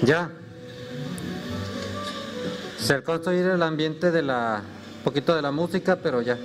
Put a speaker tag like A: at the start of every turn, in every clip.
A: Ya. Se alcanza a oír el ambiente de un poquito de la música, pero ya.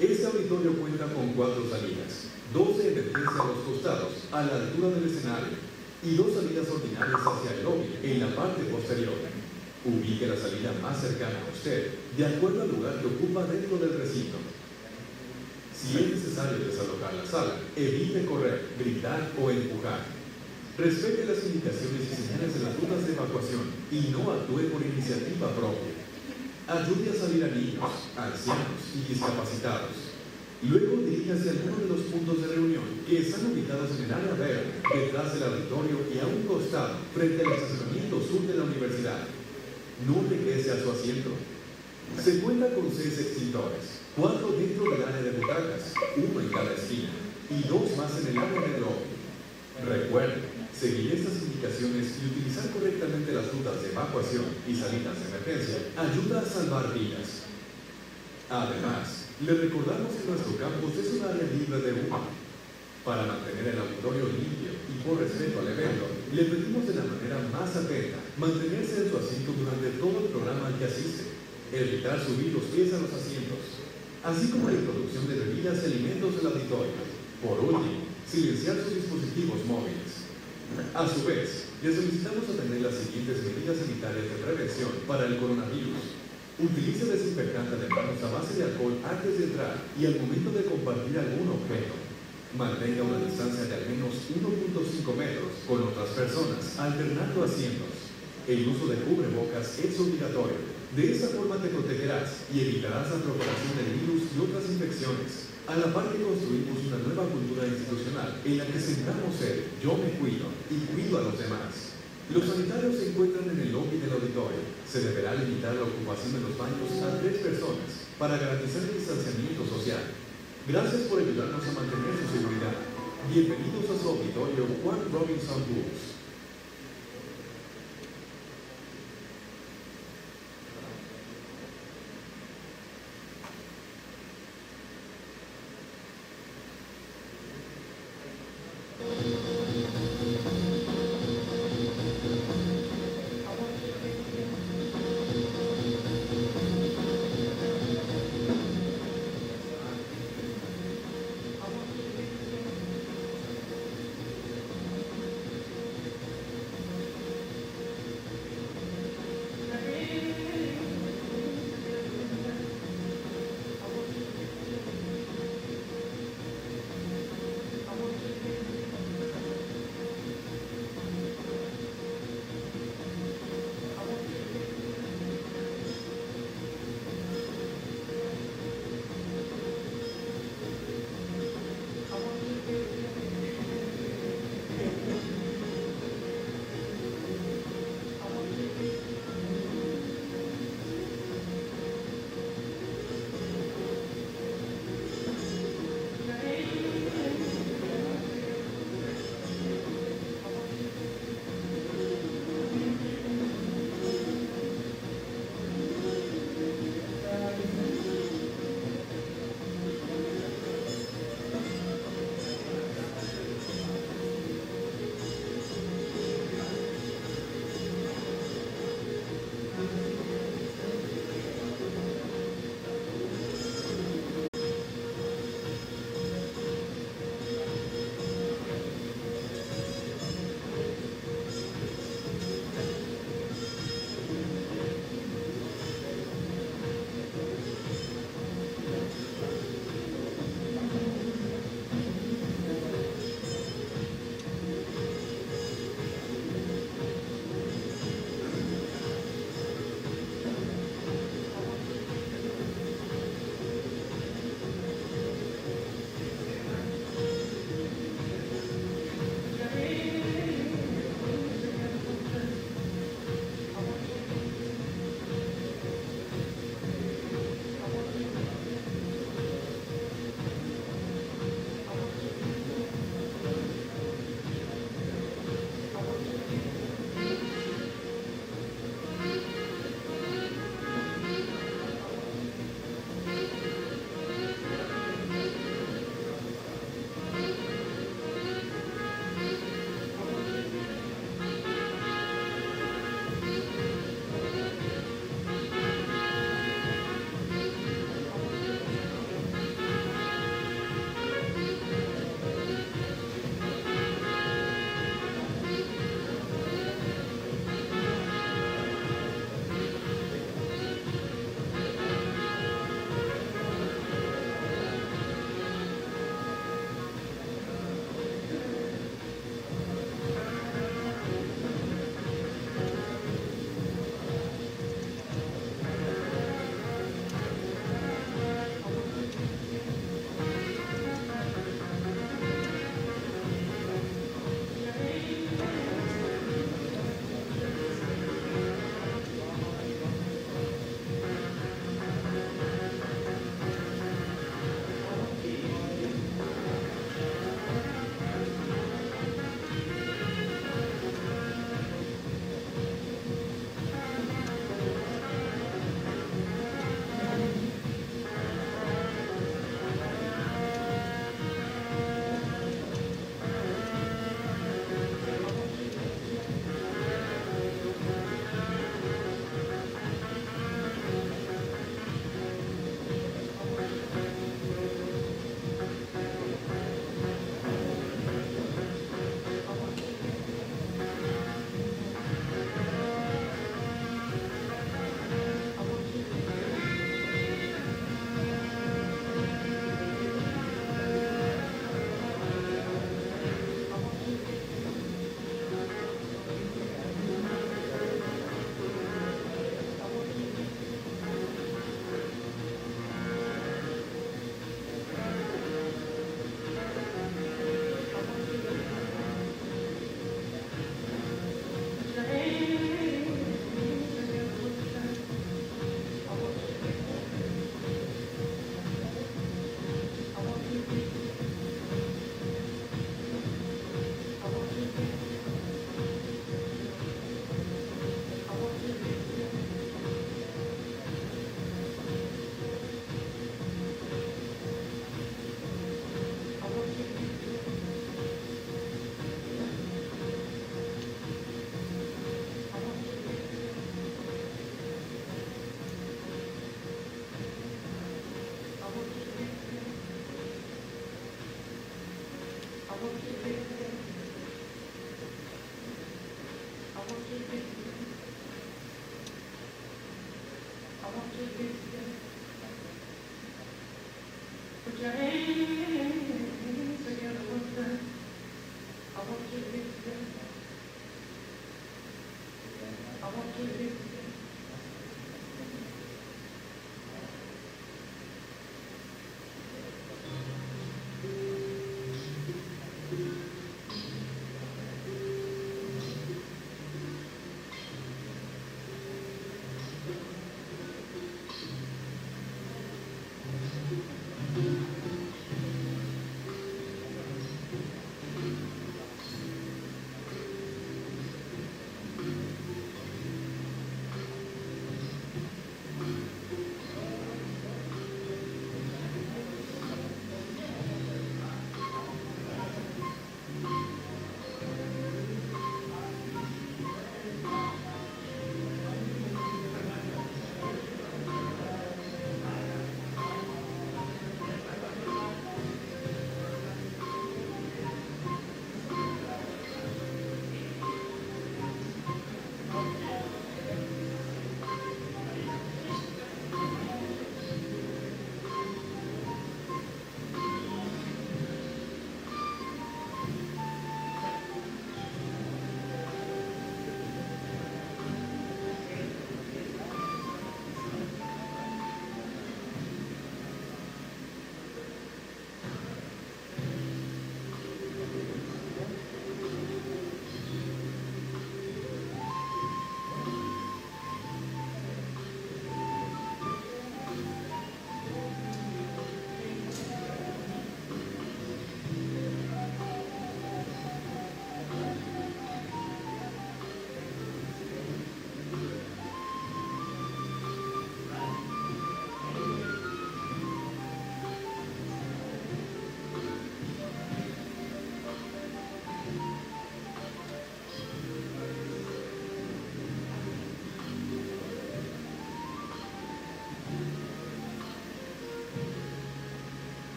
B: Este auditorio cuenta con 4 salidas, 2 de emergencia a los costados, a la altura del escenario, y 2 salidas ordinarias hacia el lobby, en la parte posterior. Ubique la salida más cercana a usted, de acuerdo al lugar que ocupa dentro del recinto. Si es necesario desalojar la sala, evite correr, gritar o empujar. Respete las indicaciones y señales de las rutas de evacuación y no actúe por iniciativa propia. Ayude a salir a niños, ancianos y discapacitados. Luego diríjase a alguno de los puntos de reunión que están ubicados en el área verde, detrás del auditorio y a un costado, frente al estacionamiento sur de la universidad. No regrese a su asiento. Se cuenta con 6 extintores, 4 dentro del área de butacas, 1 en cada esquina, y 2 más en el área del lobby. Recuerde, seguir estas indicaciones y utilizar correctamente las rutas de evacuación y salidas de emergencia ayuda a salvar vidas. Además, le recordamos que nuestro campus es un área libre de humo. Para mantener el auditorio limpio y por respeto al evento, le pedimos de la manera más atenta mantenerse en su asiento durante todo el programa al que asiste, evitar subir los pies a los asientos, así como la introducción de bebidas y alimentos del auditorio. Por último, silenciar sus dispositivos móviles. A su vez, le solicitamos atender las siguientes medidas sanitarias de prevención para el coronavirus. Utilice desinfectante de manos a base de alcohol antes de entrar y al momento de compartir algún objeto. Mantenga una distancia de al menos 1.5 metros con otras personas, alternando asientos. El uso de cubrebocas es obligatorio. De esa forma te protegerás y evitarás la propagación del virus y otras infecciones. A la par que construimos una nueva cultura institucional en la que centramos el yo me cuido y cuido a los demás. Los sanitarios se encuentran en el lobby del auditorio. Se deberá limitar la ocupación de los baños a 3 personas para garantizar el distanciamiento social. Gracias por ayudarnos a mantener su seguridad. Bienvenidos a su auditorio Juan Robinson Books.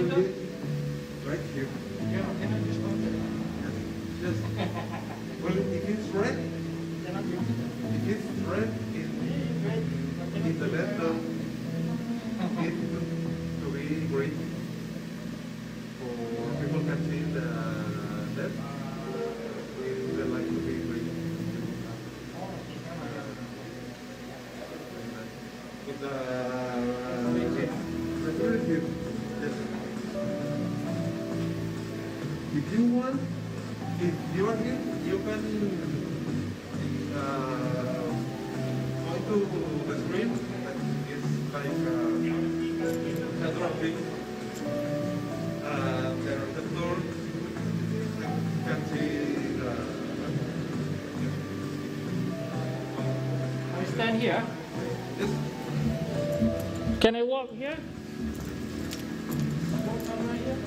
C: Right here. Yes. Well, if it's red, in the left, it to be green. For people can see the left, it's the light to be green. With the representative, yes. If you want, if you are here, you can point to the screen that is like a traffic. The receptor can see the.
D: I stand here.
C: Yes.
D: Can I walk here? Walk around here?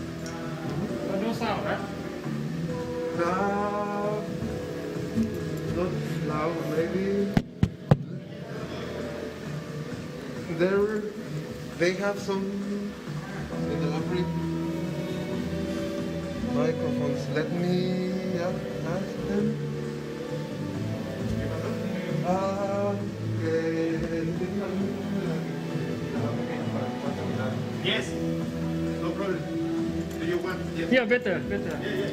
D: But no sound, right?
C: Not loud, maybe. There, they have some delivery microphones. Let me ask them.
D: Yes.
C: No problem. Do you want?
D: Yeah, better.
C: Yeah.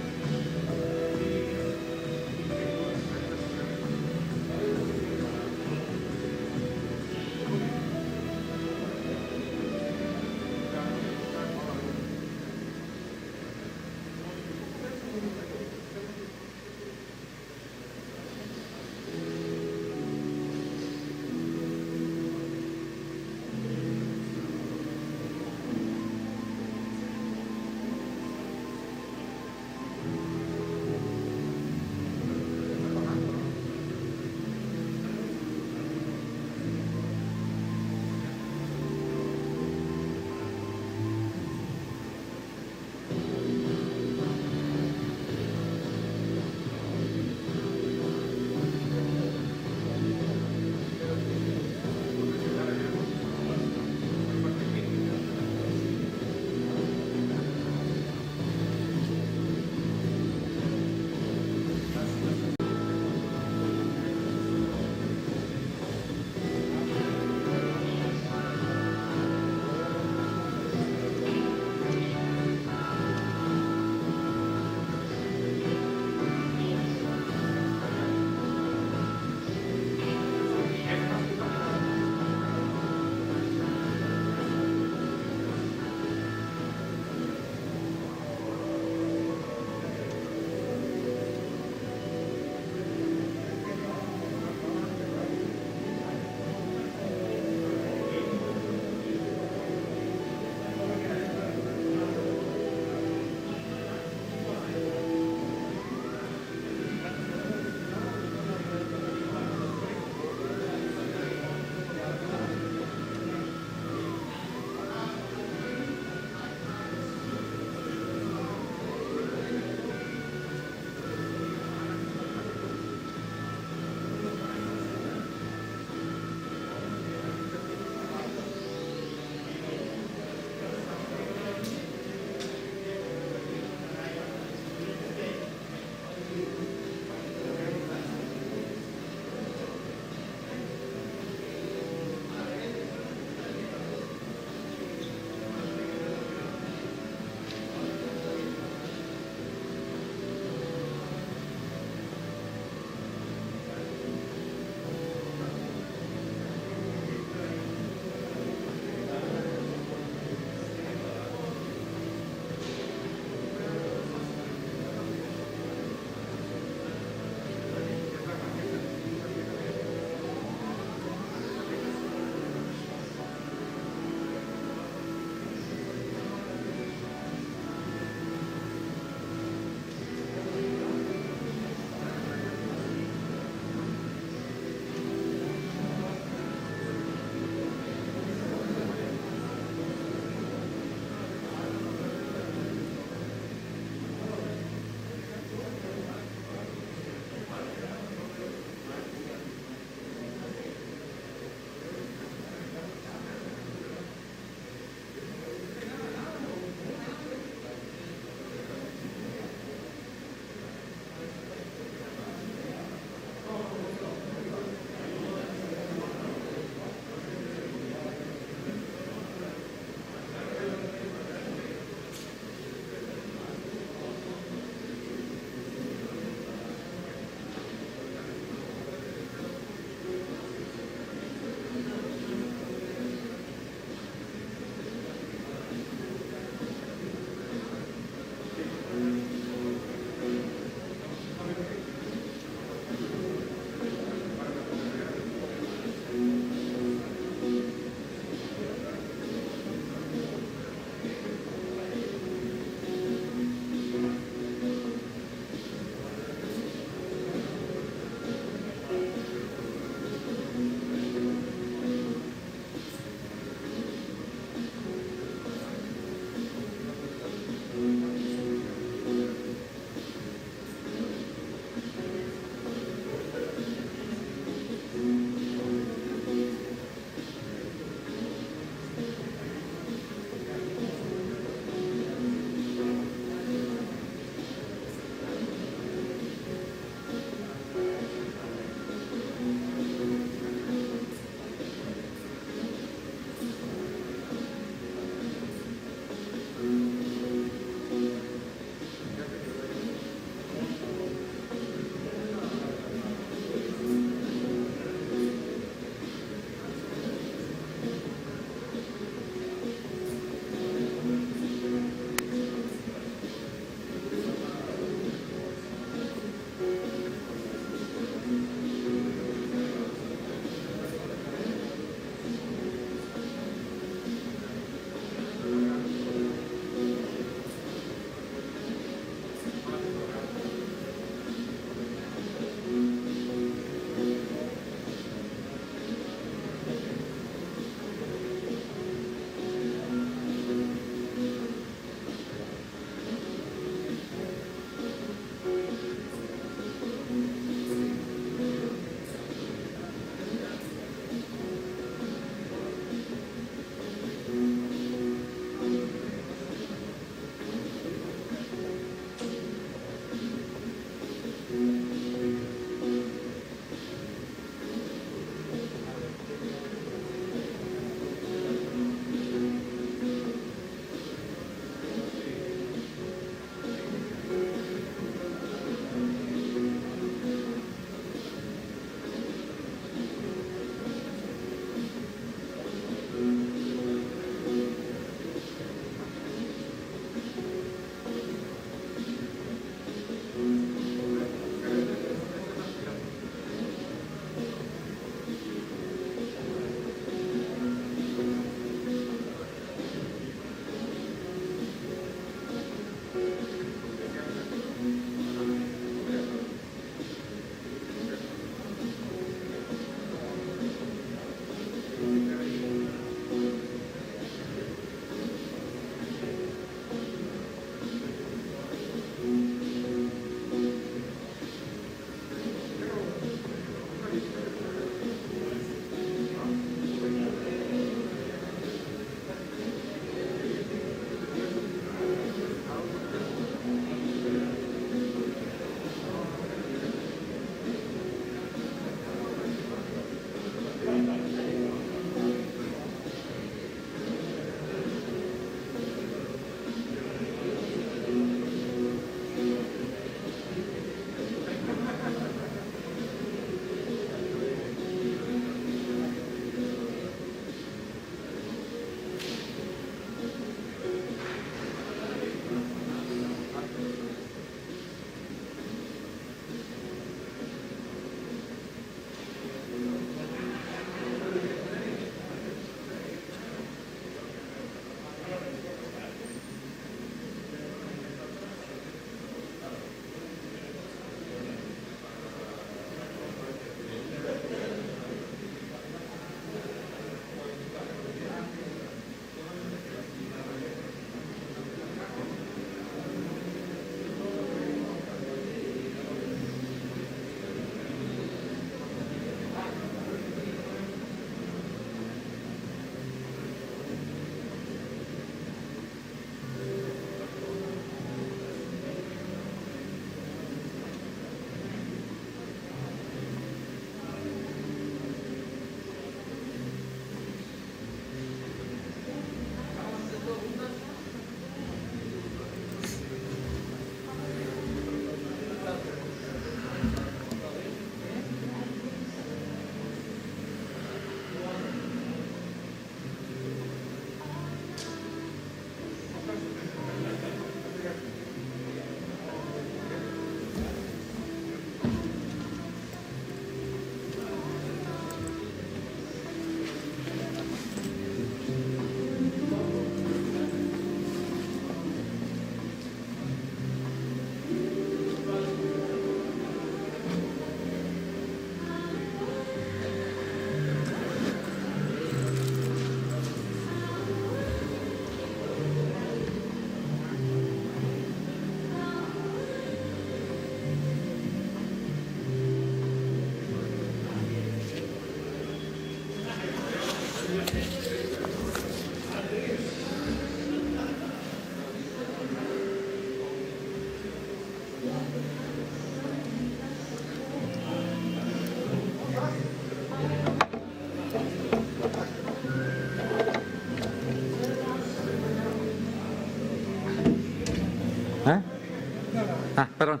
A: perdón.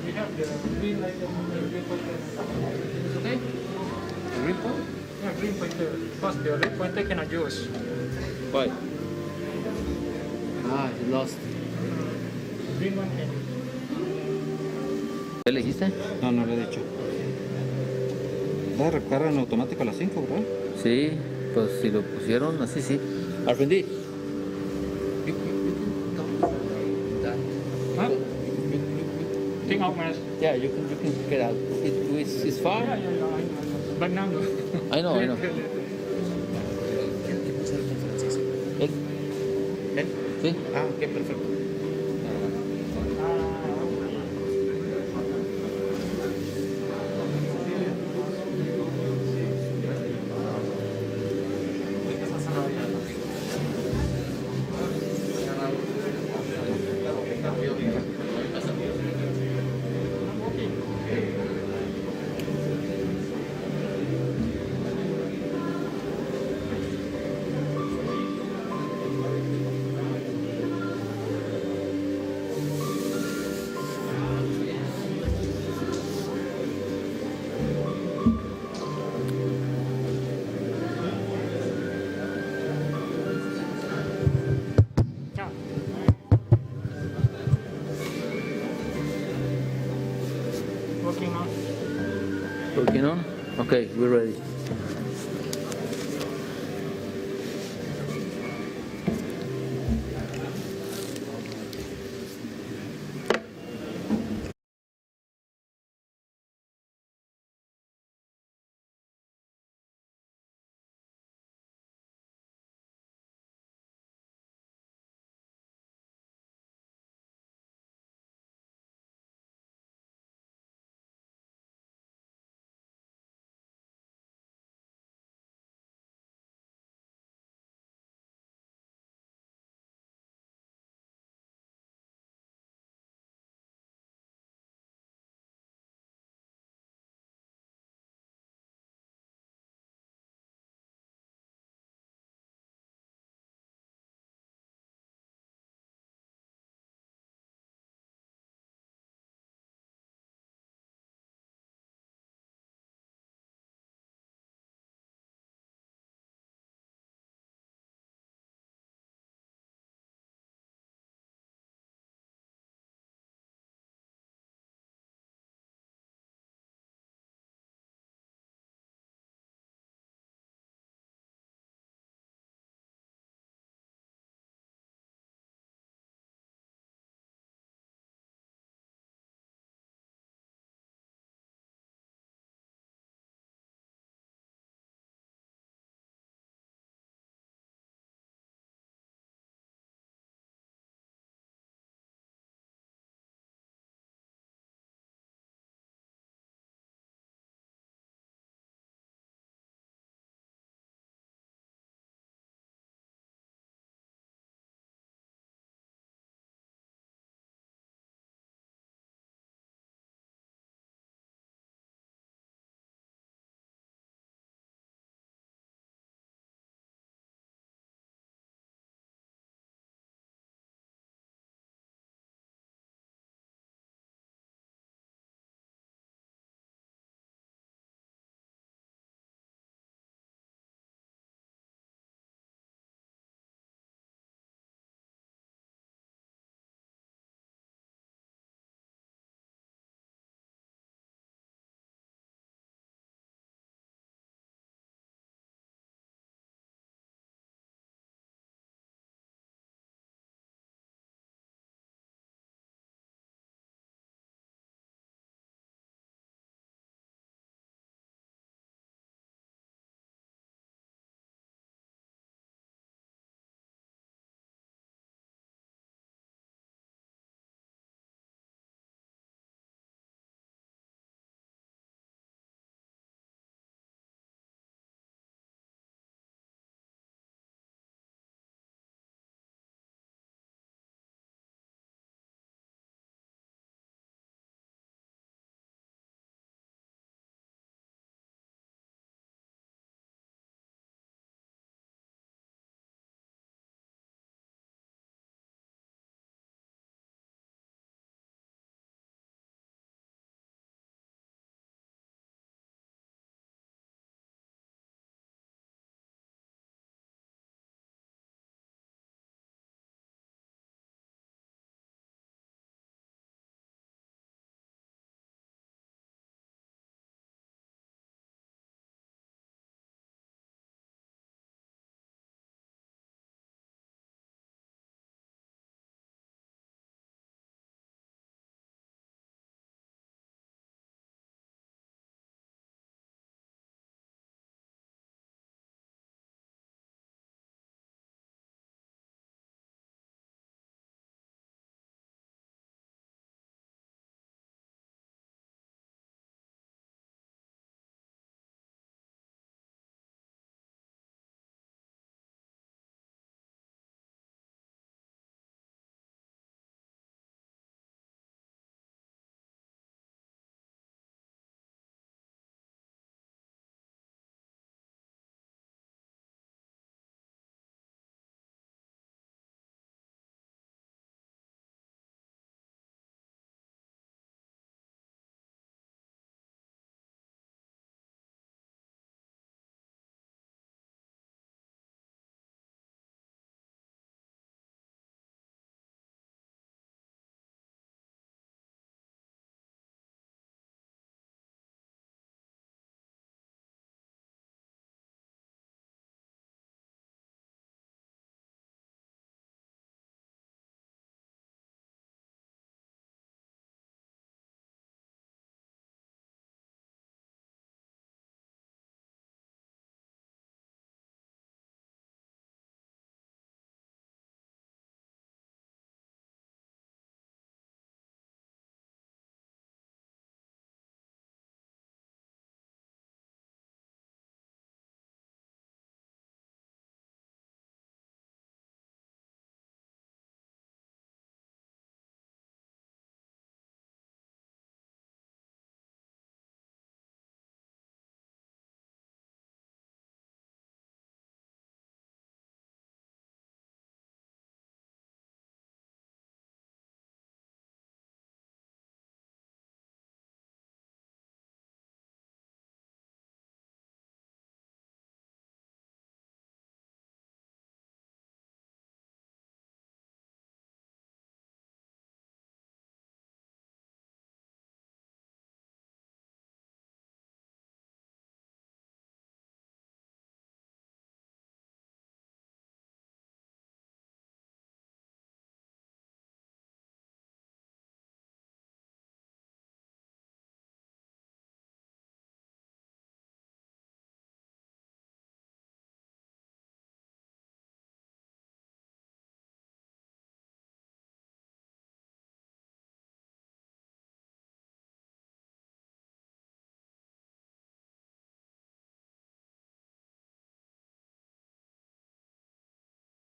D: We have the green light and the green pointer. It's okay?
E: Green point?
D: Yeah, green pointer. Because the red pointer cannot use.
E: Why? Ah, you lost.
D: Green one can.
E: ¿Qué le dijiste?
A: No, no lo he dicho. Ya recarga en automático a las 5, ¿verdad?
E: Sí, pues si lo pusieron así, sí. Aprendí.
D: Huh? Take out mask.
E: Yeah, you can get out. It's far.
D: Yeah, I know. But now no.
E: I know. ¿Él? ¿Él? Sí. Ah, ok, perfecto.
D: Yeah. Working on.
E: Working on? Okay, we're ready.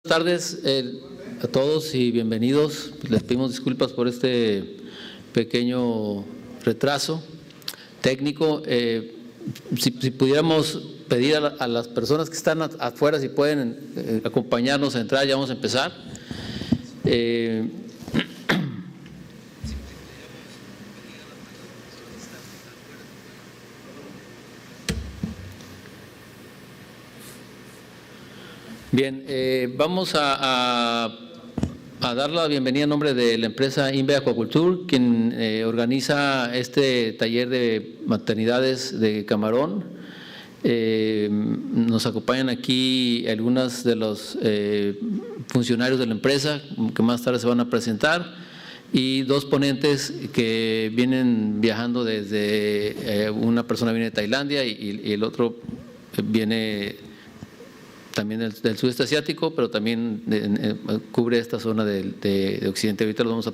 E: Buenas tardes a todos y bienvenidos. Les pedimos disculpas por este pequeño retraso técnico. Si pudiéramos pedir a las personas que están afuera si pueden acompañarnos a entrar, ya vamos a empezar. Bien, vamos a dar la bienvenida en nombre de la empresa INVE Acuicultura, quien organiza este taller de maternidades de camarón. Nos acompañan aquí algunos de los funcionarios de la empresa que más tarde se van a presentar y dos ponentes que vienen viajando desde, una persona viene de Tailandia y el otro viene también del sudeste asiático, pero también cubre esta zona de Occidente. Ahorita lo vamos a...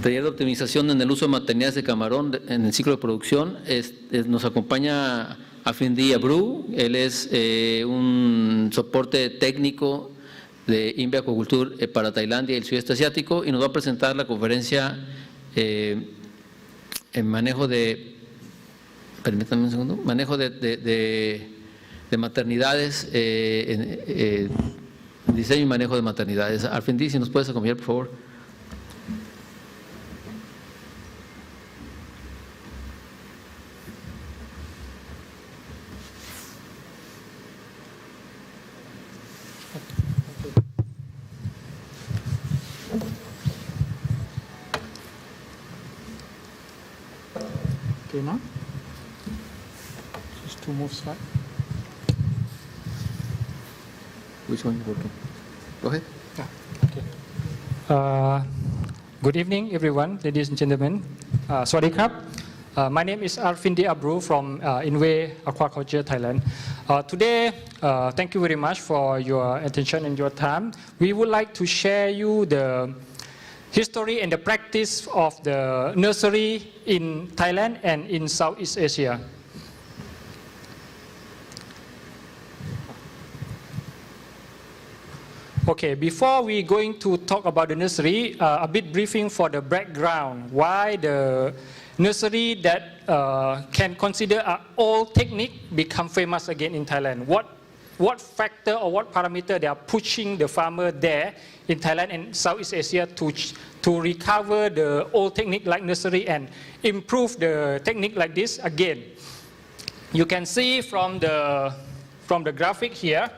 E: Taller de optimización en el uso de maternidades de camarón en el ciclo de producción. Nos acompaña Afindi Abru, él es un soporte técnico de INVE Acuicultura para Tailandia y el sudeste asiático y nos va a presentar la conferencia en manejo de, permítanme un segundo, manejo de maternidades, diseño y manejo de maternidades. Arfindi, si nos puedes acompañar, por favor.
D: Okay, now just to move slide.
E: Which one is working? Go ahead.
D: Okay. Good evening, everyone, ladies and gentlemen. Sawasdee krap. My name is Arfindi Abru from INVE Aquaculture, Thailand. Today, thank you very much for your attention and your time. We would like to share you the history and the practice of the nursery in Thailand and in Southeast Asia. Okay, before we going to talk about the nursery, a bit briefing for the background. Why the nursery that can consider an old technique become famous again in Thailand? What factor or what parameter they are pushing the farmer there in Thailand and Southeast Asia to recover the old technique like nursery and improve the technique like this again? You can see from the graphic here,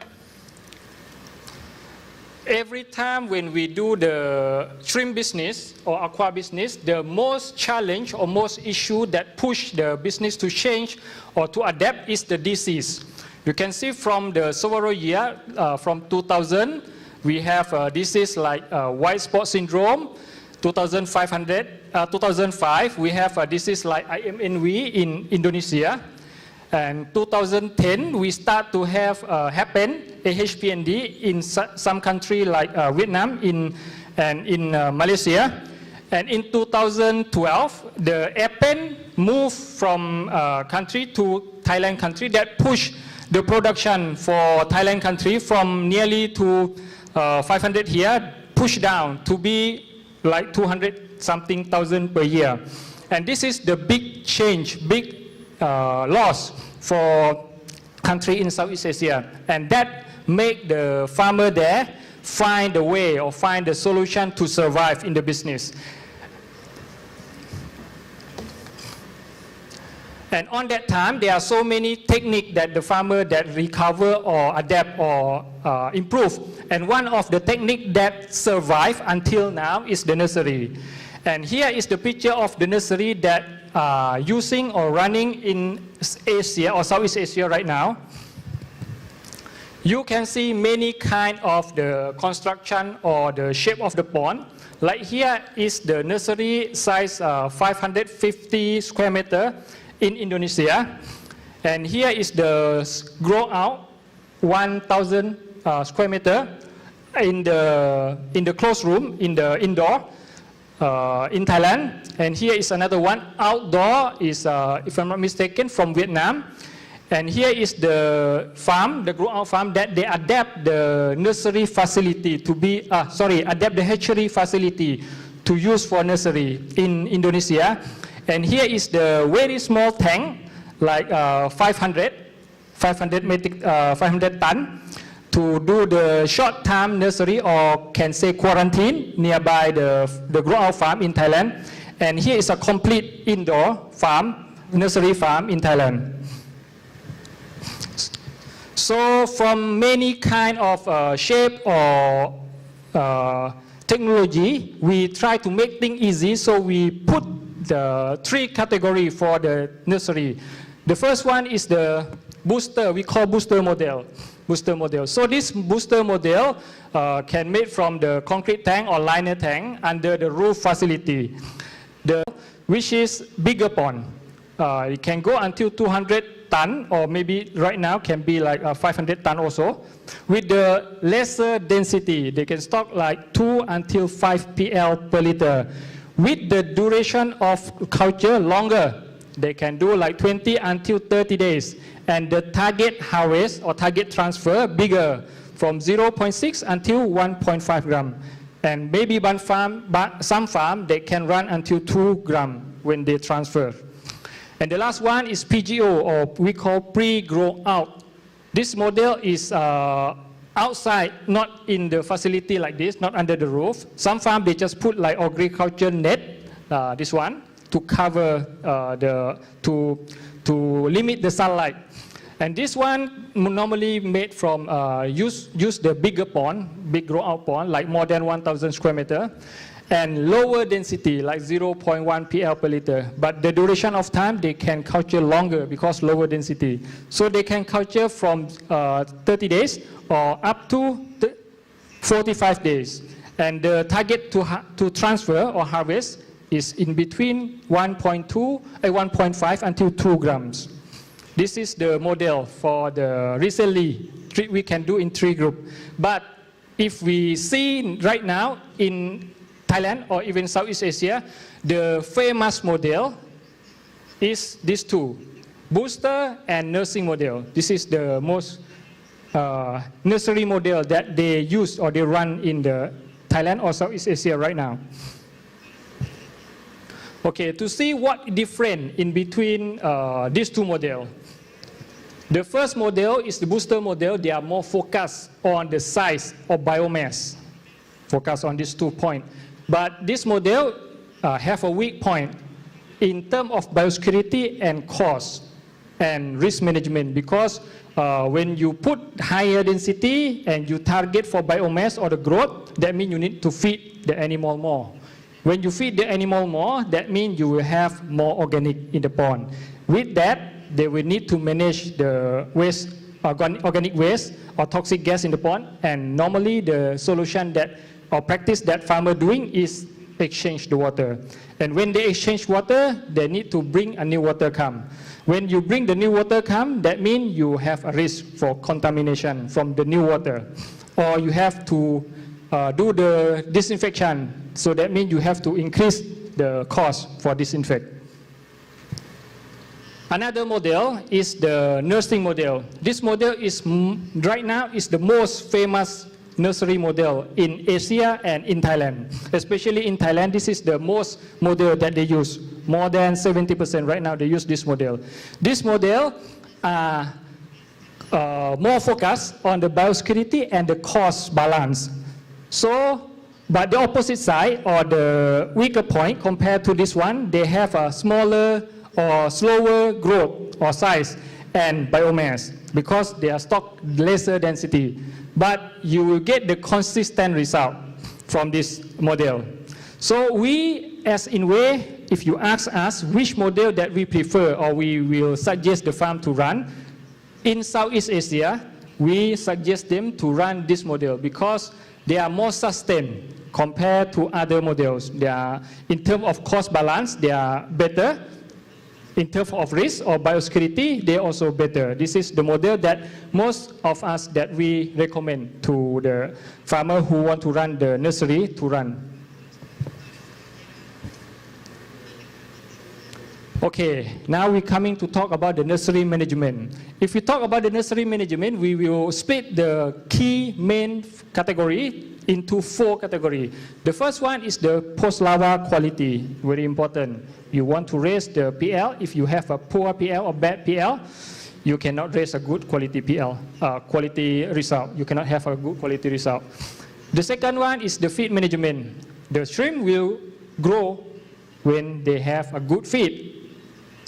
D: every time when we do the shrimp business or aqua business, the most challenge or most issue that push the business to change or to adapt is the disease. You can see from the several year, from 2000, we have disease like white spot syndrome. 2005, we have a disease like IMNV in Indonesia. And 2010, we start to have happen AHPND in some country like Vietnam and in Malaysia. And in 2012, the APEN moved from country to Thailand country that pushed the production for Thailand country from nearly to 500 here, pushed down to be like 200 something thousand per year. And this is the big change, big loss for country in Southeast Asia. And that make the farmer there find a way or find a solution to survive in the business. And on that time, there are so many techniques that the farmer that recover or adapt or improve. And one of the techniques that survive until now is the nursery. And here is the picture of the nursery that using or running in Asia or Southeast Asia right now. You can see many kind of the construction or the shape of the pond. Like here is the nursery size 550 square meter in Indonesia. And here is the grow out 1,000 square meter in the closed room, in the indoor. in Thailand. And here is another one. Outdoor is, if I'm not mistaken, from Vietnam. And here is the farm, the grow-out farm, that they adapt the nursery facility to be, adapt the hatchery facility to use for nursery in Indonesia. And here is the very small tank, like 500 ton, to do the short-term nursery, or can say quarantine, nearby the grow-out farm in Thailand. And here is a complete indoor farm, nursery farm in Thailand. So from many kind of shape or technology, we try to make things easy, so we put the 3 categories for the nursery. The first one is the booster, we call booster model. So this booster model can made from the concrete tank or liner tank under the roof facility, which is bigger pond. It can go until 200 ton, or maybe right now can be like 500 ton also. With the lesser density, they can stock like 2 until 5 PL per liter. With the duration of culture longer, they can do like 20 until 30 days. And the target harvest or target transfer bigger, from 0.6 until 1.5 gram. And maybe one farm, but some farm, they can run until 2 gram when they transfer. And the last one is PGO, or we call pre-grow out. This model is outside, not in the facility like this, not under the roof. Some farm, they just put like agriculture net, this one, to cover to limit the sunlight. And this one normally made from, use the bigger pond, big grow out pond, like more than 1,000 square meter. And lower density, like 0.1 PL per liter. But the duration of time, they can culture longer because lower density. So they can culture from 30 days or up to 45 days. And the target to transfer or harvest is in between 1.5 until 2 grams. This is the model for the recently, we can do in 3 groups. But if we see right now in Thailand or even Southeast Asia, the famous model is these 2, booster and nursing model. This is the most nursery model that they use or they run in the Thailand or Southeast Asia right now. Okay, to see what different in between these 2 models. The first model is the booster model. They are more focused on the size of biomass, focus on these 2 points. But this model have a weak point in terms of biosecurity and cost and risk management, because when you put higher density and you target for biomass or the growth, that means you need to feed the animal more. When you feed the animal more, that means you will have more organic in the pond. With that, they will need to manage the waste, organic waste or toxic gas in the pond. And normally the solution that or practice that farmer doing is exchange the water. And when they exchange water, they need to bring a new water come. When you bring the new water come, that means you have a risk for contamination from the new water. Or you have to do the disinfection. So that means you have to increase the cost for disinfect. Another model is the nursing model. This model is right now is the most famous nursery model in Asia and in Thailand. Especially in Thailand, this is the most model that they use. More than 70% right now they use this model. This model more focused on the biosecurity and the cost balance. So, but the opposite side or the weaker point compared to this one, they have a smaller or slower growth or size and biomass because they are stock lesser density. But you will get the consistent result from this model. So we, as in way, if you ask us which model that we prefer or we will suggest the farm to run, in Southeast Asia, we suggest them to run this model because they are more sustained compared to other models. They are, in terms of cost balance, they are better. In terms of risk or biosecurity, they are also better. This is the model that most of us that we recommend to the farmer who want to run the nursery to run. Okay, now we're coming to talk about the nursery management. If we talk about the nursery management, we will split the key main category into 4 categories. The first one is the post-larva quality, very important. You want to raise the PL. If you have a poor PL or bad PL, you cannot raise a good quality PL, quality result. You cannot have a good quality result. The second one is the feed management. The shrimp will grow when they have a good feed.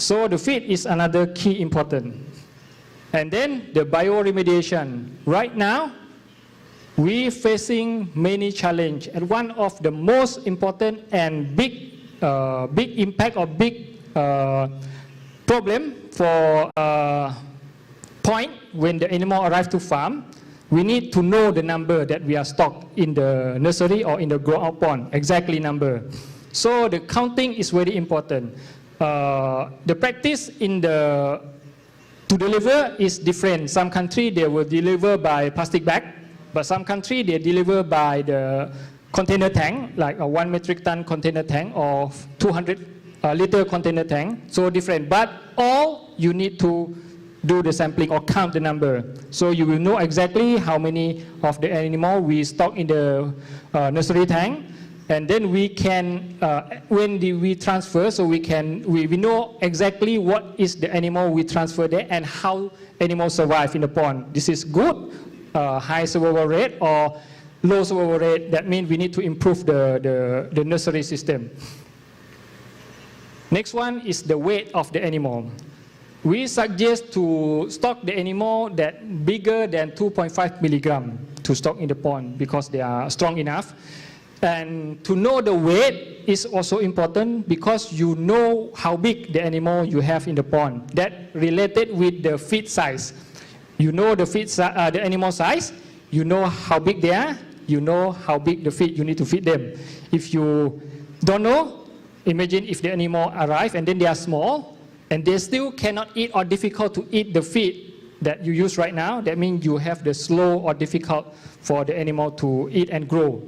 D: So the feed is another key important. And then the bioremediation. Right now, we facing many challenges, and one of the most important and big impact or big problem for point when the animal arrive to farm, we need to know the number that we are stocked in the nursery or in the grow-out pond, exactly number. So the counting is very important. The practice to deliver is different. Some country they will deliver by plastic bag, but some country they deliver by the container tank, like a 1 metric ton container tank or 200 liter container tank. So different, but all you need to do the sampling or count the number. So you will know exactly how many of the animal we stock in the nursery tank. And then we can, when we transfer, so we know exactly what is the animal we transfer there and how animals survive in the pond. This is good, high survival rate or low survival rate. That means we need to improve the nursery system. Next one is the weight of the animal. We suggest to stock the animal that bigger than 2.5 milligram to stock in the pond because they are strong enough. And to know the weight is also important because you know how big the animal you have in the pond. That related with the feed size. You know the the animal size, you know how big they are, you know how big the feed you need to feed them. If you don't know, imagine if the animal arrive and then they are small and they still cannot eat or difficult to eat the feed that you use right now. That means you have the slow or difficult for the animal to eat and grow.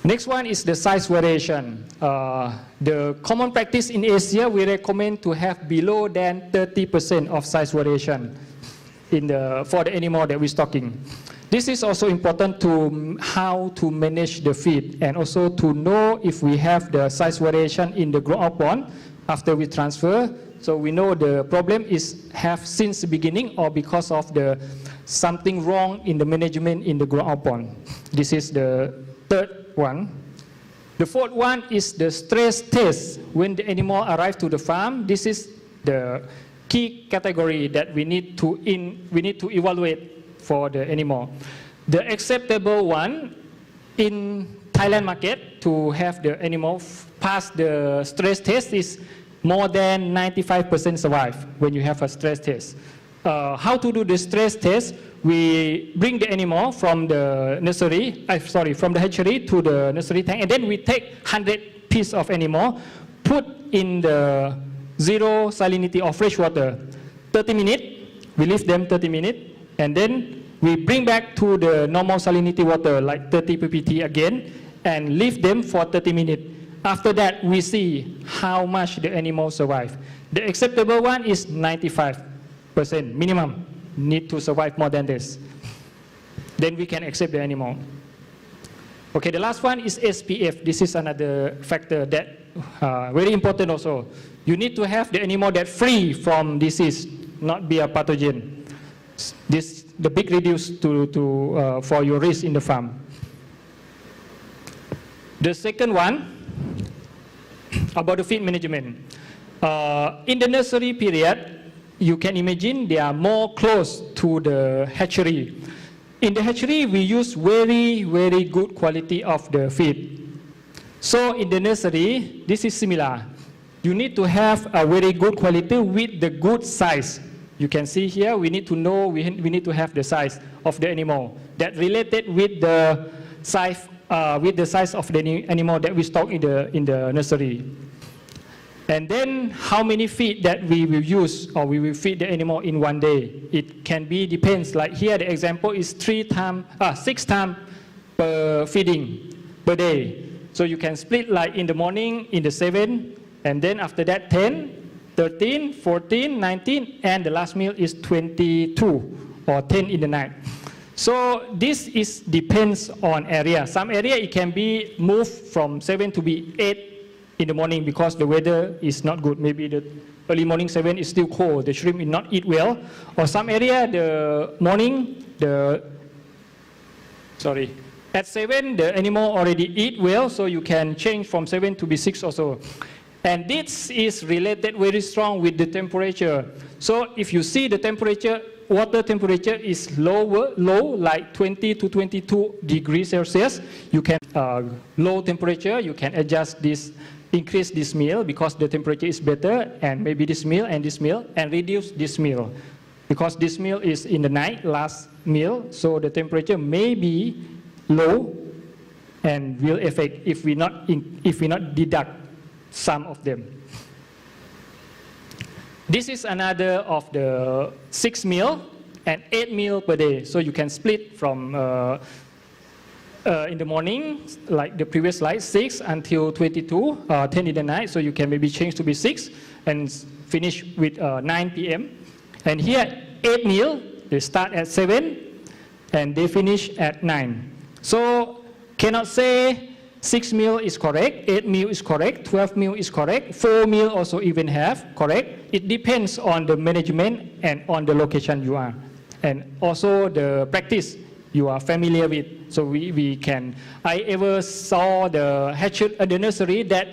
D: Next one is the size variation. The common practice in Asia, we recommend to have below than 30% of size variation for the animal that we're stocking. This is also important to how to manage the feed and also to know if we have the size variation in the grow-out pond after we transfer. So we know the problem is have since the beginning or because of something wrong in the management in the grow-out pond. This is the third one. The fourth one is the stress test. When the animal arrives to the farm, this is the key category that we need to evaluate for the animal. The acceptable one in Thailand market to have the animal pass the stress test is more than 95% survive when you have a stress test. How to do the stress test? We bring the animal from the nursery, from the hatchery to the nursery tank, and then we take 100 pieces of animal, put in the zero salinity or fresh water, 30 minutes, we leave them 30 minutes, and then we bring back to the normal salinity water, like 30 ppt again, and leave them for 30 minutes. After that, we see how much the animal survive. The acceptable one is 95% minimum. Need to survive more than this. Then we can accept the animal. Okay, the last one is SPF. This is another factor that very important also. You need to have the animal that free from disease, not be a pathogen. This the big reduce for your risk in the farm. The second one about the feed management. In the nursery period, you can imagine they are more close to the hatchery. In the hatchery, we use very, very good quality of the feed. So in the nursery, this is similar. You need to have a very good quality with the good size. You can see here, we need to know, we need to have the size of the animal that related with the size of the animal that we stock in the nursery. And then how many feed that we will use or we will feed the animal in one day. It can be, depends, like here the example is 6 times per feeding per day. So you can split like in the morning in the 7 and then after that 10, 13, 14, 19, and the last meal is 22 or 10 in the night. So this depends on area. Some area it can be moved from 7 to be 8 in the morning because the weather is not good. Maybe the early morning 7 is still cold. The shrimp will not eat well. Or some area the morning at 7 the animal already eat well, so you can change from 7 to be 6 or so. And this is related very strong with the temperature. So if you see the temperature, water temperature is low like 20 to 22 degrees Celsius, you can low temperature, you can adjust this, increase this meal because the temperature is better, and maybe this meal, and reduce this meal. Because this meal is in the night, last meal, so the temperature may be low and will affect if we not deduct some of them. This is another of the 6 meal and 8 meal per day. So you can split from in the morning, like the previous slide, 6 until 22, 10 in the night. So you can maybe change to be 6 and finish with 9 p.m. And here 8 meal, they start at 7 and they finish at 9. So cannot say 6 meal is correct, 8 meal is correct, 12 meal is correct, 4 meal also even have correct. It depends on the management and on the location you are. And also the practice you are familiar with. So I ever saw the nursery that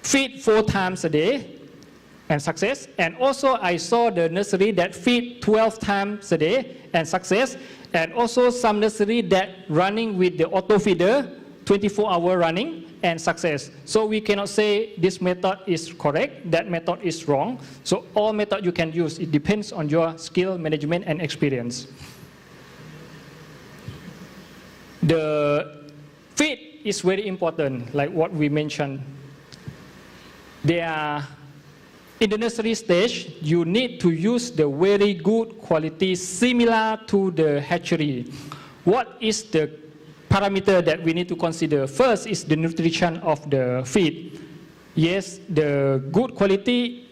D: feed 4 times a day and success. And also I saw the nursery that feed 12 times a day and success. And also some nursery that running with the auto feeder, 24-hour running and success. So we cannot say this method is correct, that method is wrong. So all method you can use, it depends on your skill, management, and experience. The feed is very important, like what we mentioned. They are, in the nursery stage, you need to use the very good quality similar to the hatchery. What is the parameter that we need to consider? First is the nutrition of the feed. Yes, the good quality,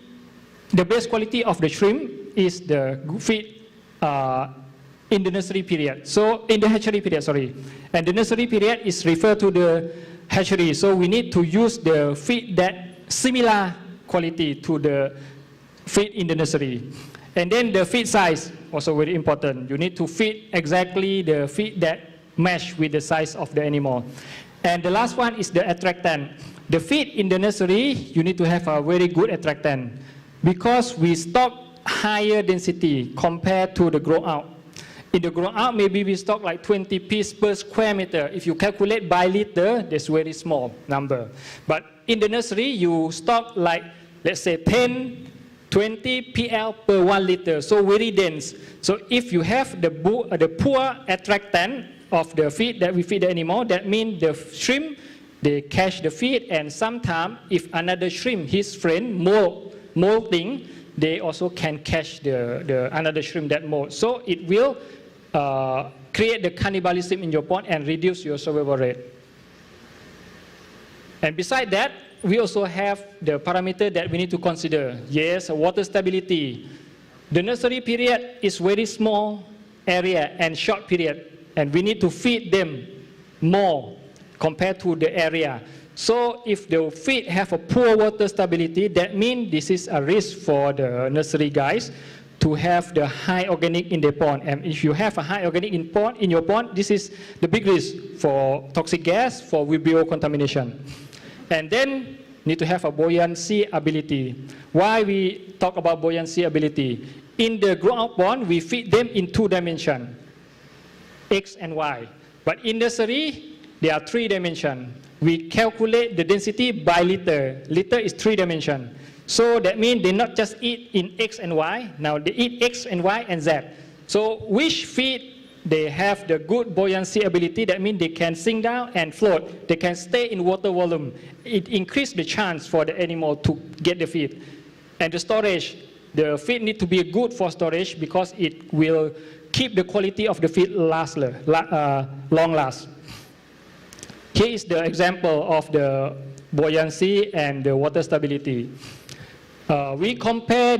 D: the best quality of the shrimp is the feed in the nursery period. So in the hatchery period, sorry. And the nursery period is referred to the hatchery. So we need to use the feed that similar quality to the feed in the nursery. And then the feed size, also very important. You need to feed exactly the feed that match with the size of the animal. And the last one is the attractant. The feed in the nursery, you need to have a very good attractant because we stock higher density compared to the grow out. In the grow out, maybe we stock like 20 pieces per square meter. If you calculate by liter, that's very small number. But in the nursery, you stock like, let's say 10, 20 PL per 1 liter, so very dense. So if you have the poor attractant of the feed that we feed the animal, that means the shrimp, they catch the feed, and sometimes if another shrimp, his friend, molting, they also can catch the another shrimp that molt. So it will create the cannibalism in your pond and reduce your survival rate. And beside that, we also have the parameter that we need to consider. Yes, water stability. The nursery period is very small area and short period, and we need to feed them more compared to the area. So if the feed have a poor water stability, that means this is a risk for the nursery guys to have the high organic in the pond. And if you have a high organic in your pond, this is the big risk for toxic gas, for Vibrio contamination. And then need to have a buoyancy ability. Why we talk about buoyancy ability? In the grow out pond, we feed them in 2 dimensions, X and Y. But in nursery, there are 3 dimensions. We calculate the density by liter. Liter is 3 dimensions. So that means they not just eat in X and Y, now they eat X and Y and Z. So which feed they have the good buoyancy ability, that means they can sink down and float. They can stay in water volume. It increases the chance for the animal to get the feed. And the storage, the feed need to be good for storage because it will keep the quality of the feed long last. Here is the example of the buoyancy and the water stability. We compare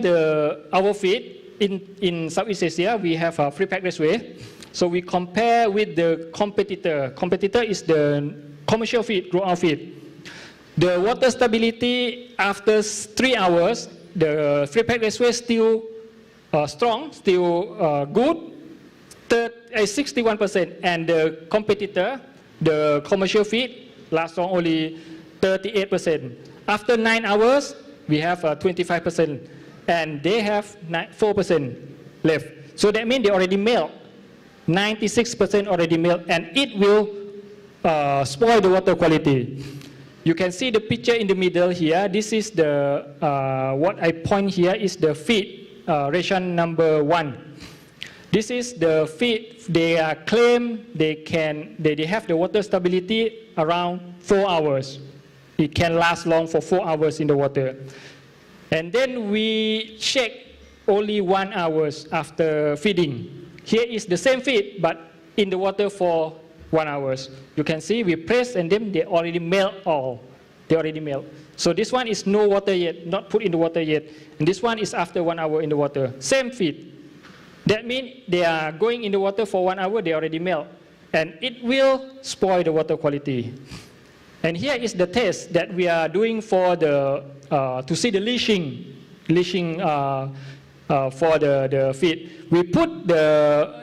D: our feed in Southeast Asia. We have a free pack raceway. So we compare with the competitor. Competitor is the commercial feed, grow-out feed. The water stability after 3 hours, the free pack raceway still strong, still good, 61%, and the competitor, the commercial feed, lasts on only 38%. After 9 hours, we have 25%, and they have 4% left. So that means they already melt. 96% already melt, and it will spoil the water quality. You can see the picture in the middle here. This is the, what I point here is the feed ration number 1. This is the feed. They claim they have the water stability around 4 hours. It can last long for 4 hours in the water. And then we check only 1 hour after feeding. Here is the same feed, but in the water for 1 hour. You can see we press and then they already melt all. They already melt. So this one is no water yet, not put in the water yet. And this one is after 1 hour in the water. Same feed. That means they are going in the water for 1 hour, they already melt. And it will spoil the water quality. And here is the test that we are doing for the, to see the leaching for the feed. We put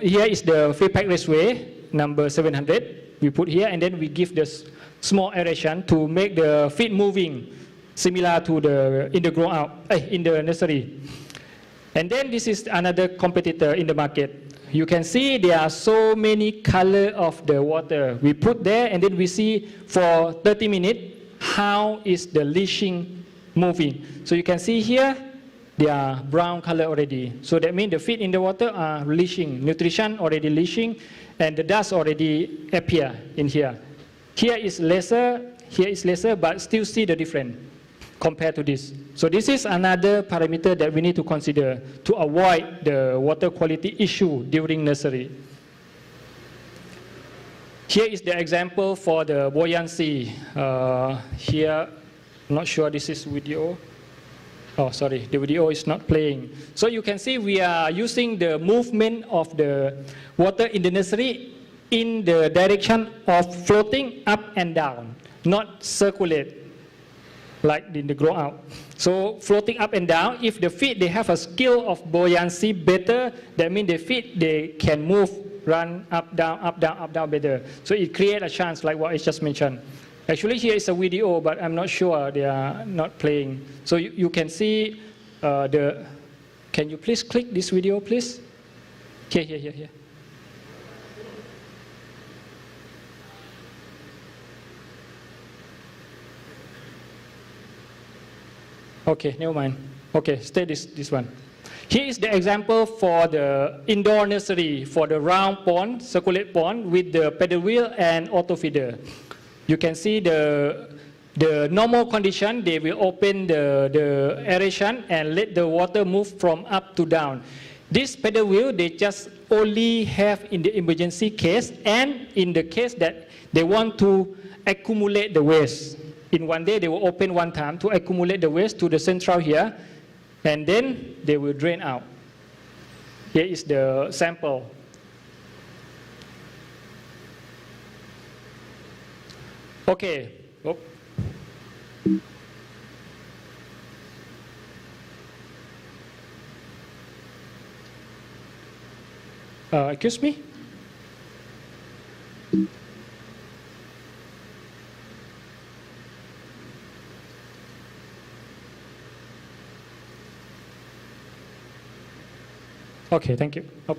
D: here is the free pack raceway, number 700. We put here, and then we give this small aeration to make the feed moving, similar to in the grow out, in the nursery. And then this is another competitor in the market. You can see there are so many color of the water. We put there, and then we see for 30 minutes how is the leaching moving. So you can see here, they are brown color already. So that means the feed in the water are leaching, nutrition already leaching, and the dust already appear in here. Here is lesser, but still see the difference compared to this. So this is another parameter that we need to consider to avoid the water quality issue during nursery. Here is the example for the buoyancy. Here, not sure this is video. Oh, sorry, the video is not playing. So you can see we are using the movement of the water in the nursery in the direction of floating up and down, not circulate like in the grow out. So floating up and down, if the feed, they have a skill of buoyancy better, that means the feed, they can move, run up, down, up, down, up, down better. So it creates a chance like what I just mentioned. Actually, here is a video, but I'm not sure they are not playing. So you can see can you please click this video, please? Here. Okay, never mind. Okay, stay this one. Here is the example for the indoor nursery, for the round pond, circulate pond with the pedal wheel and auto feeder. You can see the normal condition, they will open the aeration and let the water move from up to down. This pedal wheel, they just only have in the emergency case and in the case that they want to accumulate the waste. In one day, they will open one time to accumulate the waste to the central here, and then they will drain out. Here is the sample. Okay. Oh. Excuse me? Okay, thank you. Oh.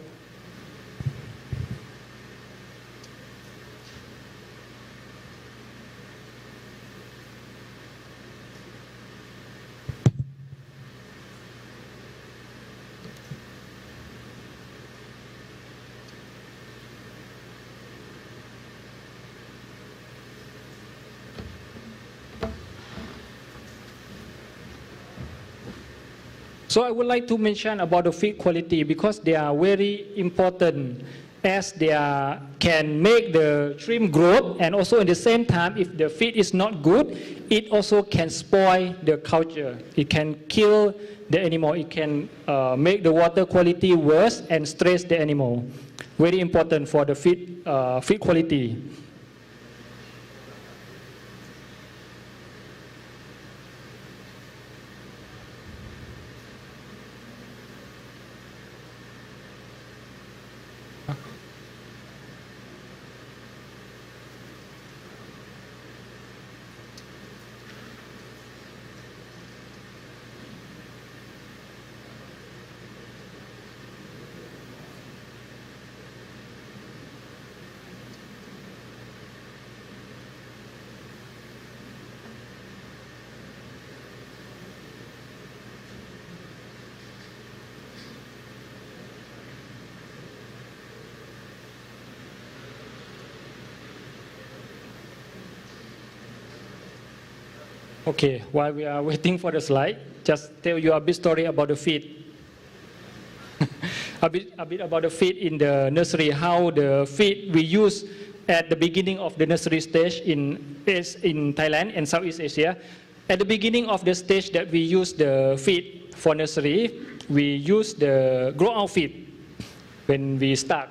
D: So I would like to mention about the feed quality because they are very important as they can make the shrimp grow, and also at the same time, if the feed is not good, it also can spoil the culture. It can kill the animal. It can make the water quality worse and stress the animal. Very important for the feed quality. Okay, while we are waiting for the slide, just tell you a bit story about the feed. a bit about the feed in the nursery, how the feed we use at the beginning of the nursery stage in Thailand and Southeast Asia. At the beginning of the stage that we use the feed for nursery, we use the grow-out feed when we start.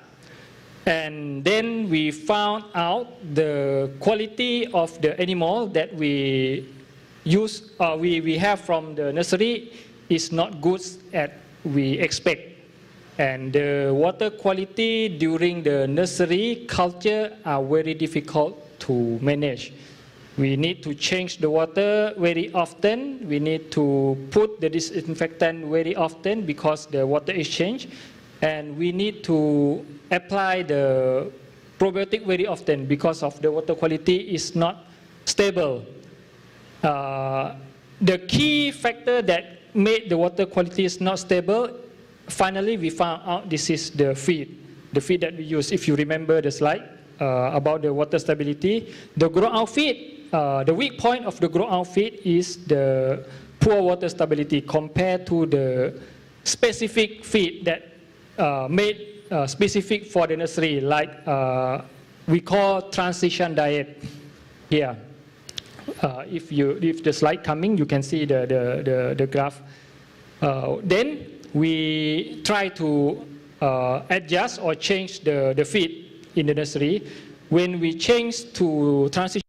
D: And then we found out the quality of the animal that we use, we have from the nursery is not good as we expect. And the water quality during the nursery culture are very difficult to manage. We need to change the water very often. We need to put the disinfectant very often because the water is changed. And we need to apply the probiotic very often because of the water quality is not stable. The key factor that made the water quality is not stable, finally we found out this is the feed that we use. If you remember the slide about the water stability, the grow-out feed, the weak point of the grow-out feed is the poor water stability compared to the specific feed that made specific for the nursery, like we call transition diet here. If the slide coming, you can see the graph. Then we try to adjust or change the feed in the nursery. When we change to transition,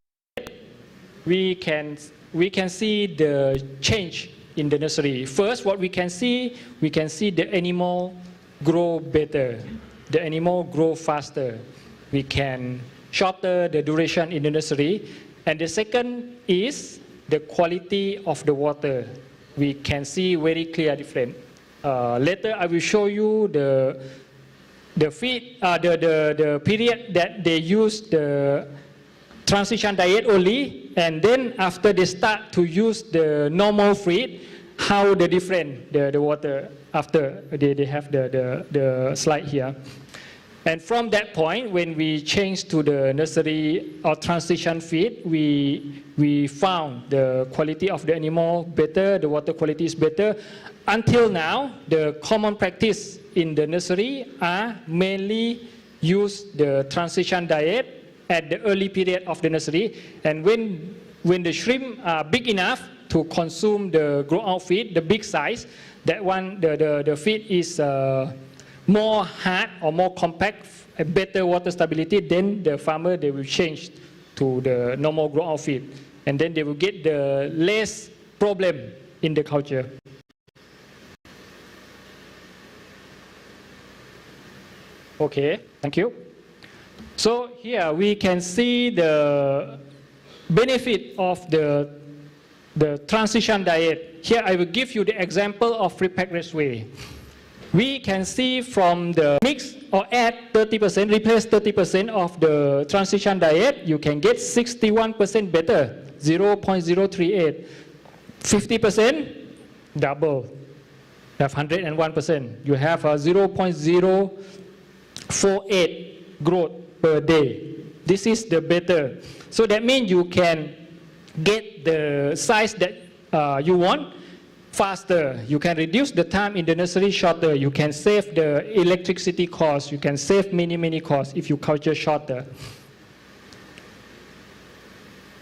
D: we can see the change in the nursery. First, what we can see the animal grow better. The animal grow faster. We can shorten the duration in the nursery. And the second is the quality of the water. We can see very clear difference. Later I will show you the feed, the period that they use the transition diet only, and then after they start to use the normal feed, how the different the water after they have the slide here. And from that point, when we change to the nursery or transition feed, we found the quality of the animal better, the water quality is better. Until now, the common practice in the nursery are mainly use the transition diet at the early period of the nursery. And when the shrimp are big enough to consume the grow-out feed, the big size, that one, the feed is more hard or more compact, a better water stability, then the farmer, they will change to the normal grow-out feed. And then they will get the less problem in the culture. Okay, thank you. So here we can see the benefit of the transition diet. Here I will give you the example of prepacked raceway. We can see from the mix or add 30%, replace 30% of the transition diet, you can get 61% better, 0.038. 50%, double, you have 101%. You have a 0.048 growth per day. This is the better. So that means you can get the size that you want faster. You can reduce the time in the nursery shorter. You can save the electricity cost. You can save many costs if you culture shorter.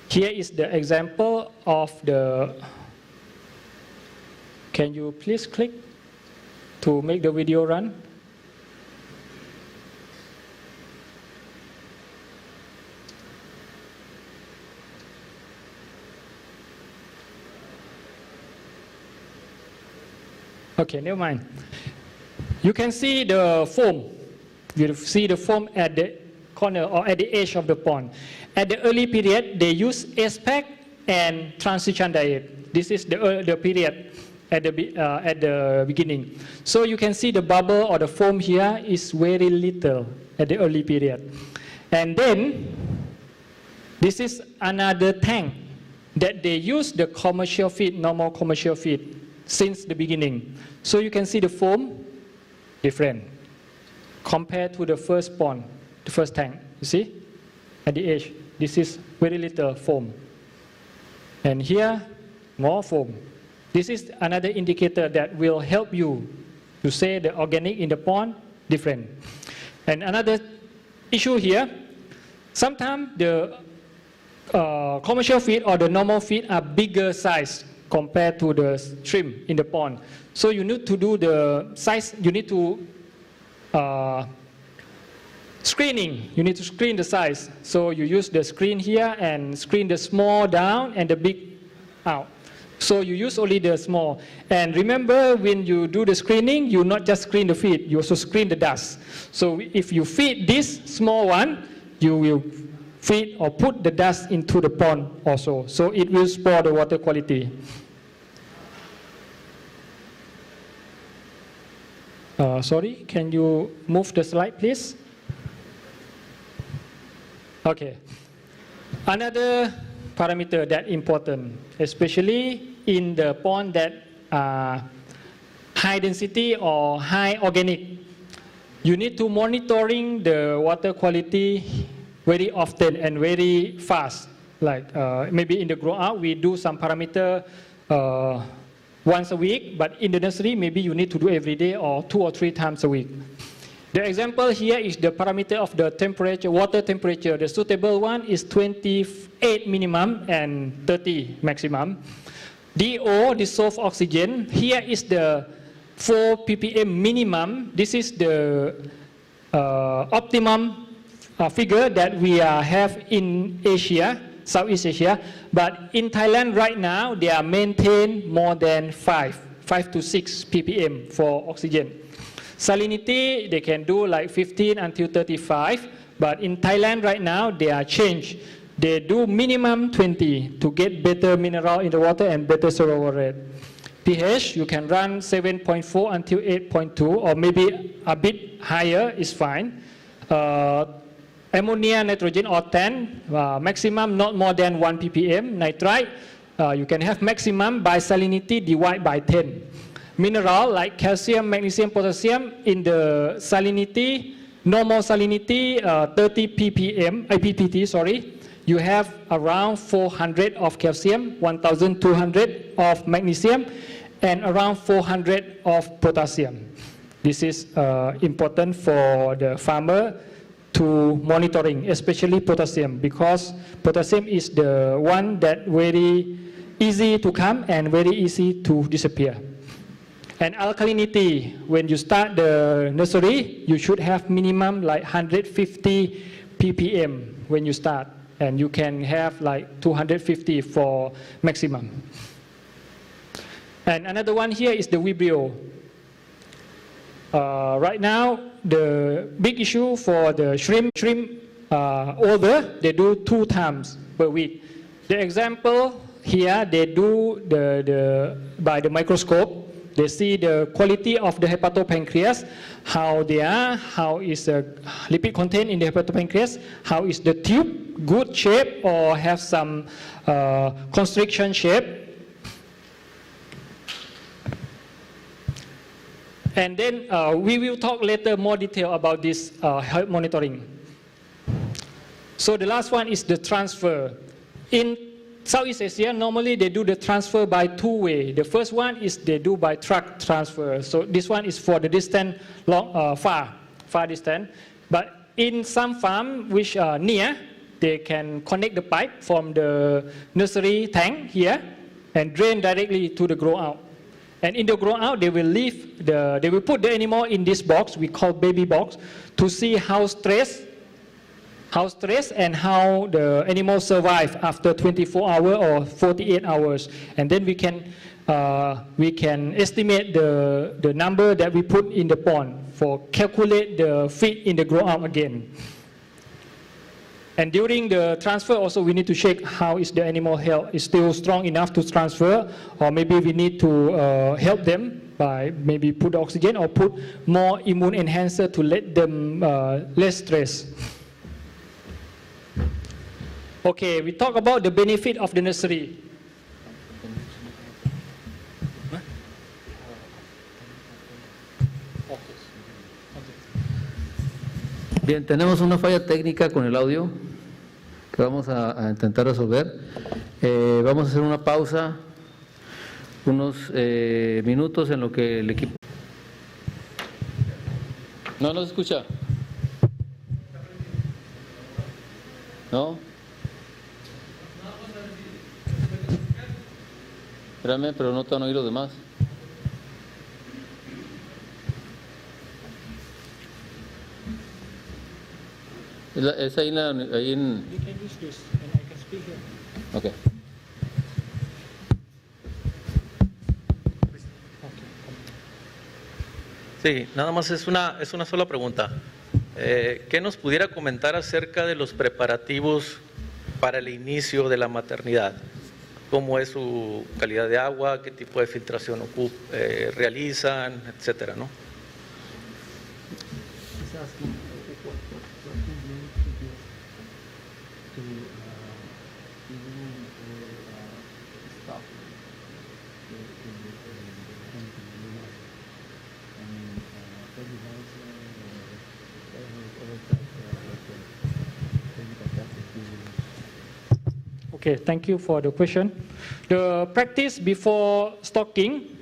D: Here is the example of the, can you please click to make the video run? Okay, never mind. You can see the foam. You see the foam at the corner or at the edge of the pond. At the early period, they use SPEC and transition diet. This is the period at the beginning. So you can see the bubble or the foam here is very little at the early period. And then, this is another tank that they use the commercial feed, normal commercial feed, since the beginning. So you can see the foam different compared to the first pond, the first tank. You see? At the edge, this is very little foam. And here, more foam. This is another indicator that will help you to say the organic in the pond different. And another issue here, sometimes the commercial feed or the normal feed are bigger size compared to the shrimp in the pond. So you need to do the size, you need to screening. You need to screen the size. So you use the screen here and screen the small down and the big out. So you use only the small. And remember, when you do the screening, you not just screen the feed, you also screen the dust. So if you feed this small one, you will feed or put the dust into the pond also. So it will spoil the water quality. Sorry, can you move the slide, please? Okay. Another parameter that important, especially in the pond that are high density or high organic. You need to monitoring the water quality very often and very fast. Like maybe in the grow out, we do some parameter once a week, but in the nursery, maybe you need to do every day or 2 or 3 times a week. The example here is the parameter of the temperature, water temperature. The suitable one is 28 minimum and 30 maximum. DO, dissolved oxygen, here is the 4 ppm minimum. This is the optimum figure that we have in Asia, Southeast Asia. But in Thailand right now, they are maintained more than 5 to 6 ppm for oxygen. Salinity, they can do like 15 until 35, but in Thailand right now, they are changed. They do minimum 20 to get better mineral in the water and better survival rate. pH, you can run 7.4 until 8.2, or maybe a bit higher is fine. Ammonia, nitrogen, or 10, maximum not more than 1 ppm. Nitrite, you can have maximum by salinity divide by 10. Mineral like calcium, magnesium, potassium, in the salinity, normal salinity 30 ppm, IPPT, sorry, you have around 400 of calcium, 1200 of magnesium, and around 400 of potassium. This is important for the farmer to monitoring, especially potassium, because potassium is the one that very easy to come and very easy to disappear. And alkalinity, when you start the nursery, you should have minimum like 150 ppm when you start, and you can have like 250 for maximum. And another one here is the Vibrio. Right now, the big issue for the shrimp older, they do 2 times per week. The example here, they do by the microscope. They see the quality of the hepatopancreas, how they are, how is the lipid content in the hepatopancreas, how is the tube, good shape or have some constriction shape. And then we will talk later more detail about this health monitoring. So the last one is the transfer. In Southeast Asia, normally they do the transfer by two way. The first one is they do by truck transfer. So this one is for the distance far distance. But in some farm which are near, they can connect the pipe from the nursery tank here and drain directly to the grow out. And in the grow out, they will put the animal in this box we call baby box to see how stressed and how the animal survive after 24 hours or 48 hours. And then we can estimate the number that we put in the pond for calculate the feed in the grow out again. And during the transfer also we need to check how is the animal health, is still strong enough to transfer, or maybe we need to help them by maybe put oxygen or put more immune enhancer to let them less stress. Okay, we talk about the benefit of the nursery.
E: Bien, tenemos una falla técnica con el audio que vamos a intentar resolver. Vamos a hacer una pausa, unos minutos en lo que el equipo... ¿No nos escucha? ¿No? Espérame, pero no te van a oír los demás. Es ahí en... Okay.
F: Sí, nada más es una sola pregunta. ¿Qué nos pudiera comentar acerca de los preparativos para el inicio de la maternidad? ¿Cómo es su calidad de agua? ¿Qué tipo de filtración realizan? Etcétera, ¿no?
D: Okay, thank you for the question. The practice before stocking,